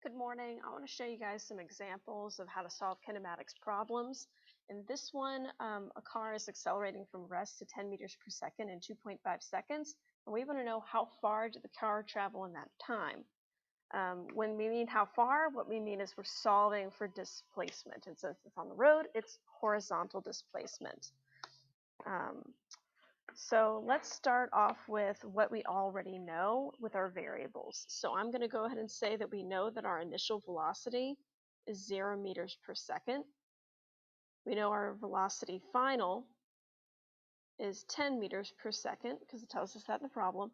Good morning. I want to show you guys some examples of how to solve kinematics problems. In this one, a car is accelerating from rest to 10 meters per second in 2.5 seconds, and we want to know how far did the car travel in that time. When we mean how far, what we mean is we're solving for displacement, and since it's on the road, it's horizontal displacement. So let's start off with what we already know with our variables. So I'm going to go ahead and say that we know that our initial velocity is 0 meters per second. We know our velocity final is 10 meters per second because it tells us that in the problem.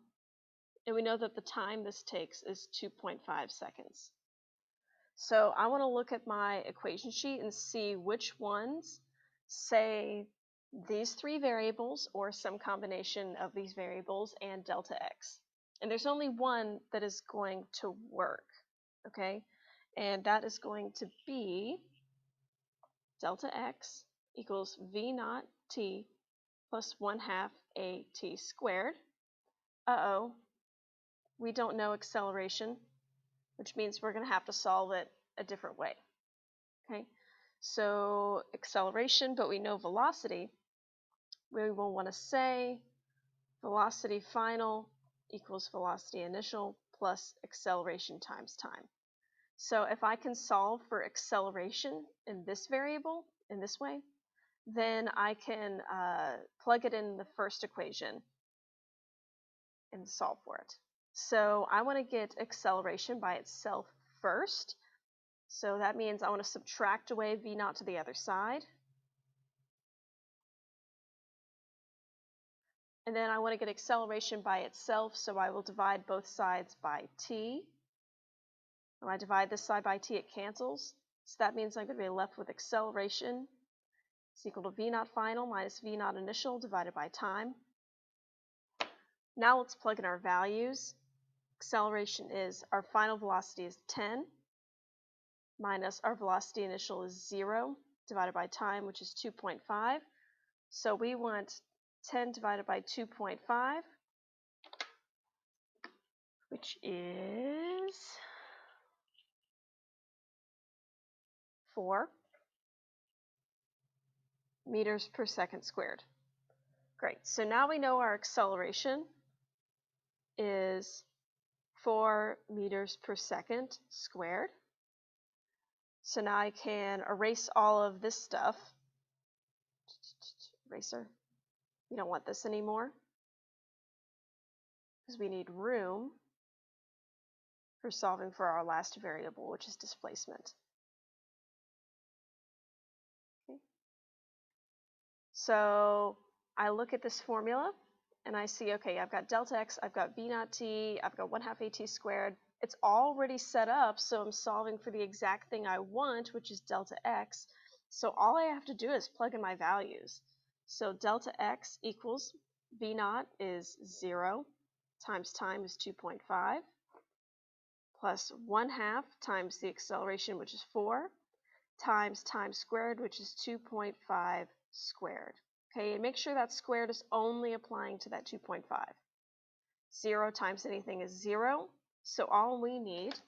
And we know that the time this takes is 2.5 seconds. So I want to look at my equation sheet and see which ones say these three variables or some combination of these variables and delta x. And there's only one that is going to work, okay? And that is going to be delta x equals v naught t plus 1/2 a t squared. We don't know acceleration, which means we're going to have to solve it a different way, okay? So acceleration, but we know velocity. We will want to say velocity final equals velocity initial plus acceleration times time. So if I can solve for acceleration in this variable, in this way, then I can plug it in the first equation and solve for it. So I want to get acceleration by itself first. So that means I want to subtract away v naught to the other side. And then I want to get acceleration by itself, so I will divide both sides by t. When I divide this side by t, it cancels. So that means I'm going to be left with acceleration is equal to v naught final minus v naught initial divided by time. Now let's plug in our values. Acceleration is, our final velocity is 10 minus our velocity initial is 0 divided by time, which is 2.5. So we want 10 divided by 2.5, which is 4 meters per second squared. Great, so now we know our acceleration is 4 meters per second squared. So now I can erase all of this stuff. Eraser. We don't want this anymore because we need room for solving for our last variable, which is displacement. Okay. So I look at this formula and I see, okay, I've got delta x, I've got v naught t, I've got 1/2 at squared. It's already set up, so I'm solving for the exact thing I want, which is delta x. So all I have to do is plug in my values. So delta x equals v naught is 0 times time is 2.5 plus 1/2 times the acceleration, which is 4, times time squared, which is 2.5 squared. Okay, and make sure that squared is only applying to that 2.5. 0 times anything is 0, so all we need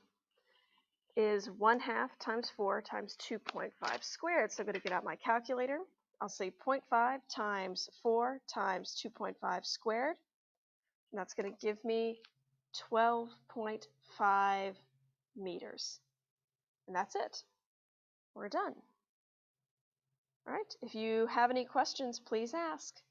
is 1/2 times 4 times 2.5 squared. So I'm going to get out my calculator. I'll say 0.5 times 4 times 2.5 squared, and that's going to give me 12.5 meters. And that's it. We're done. All right, if you have any questions, please ask.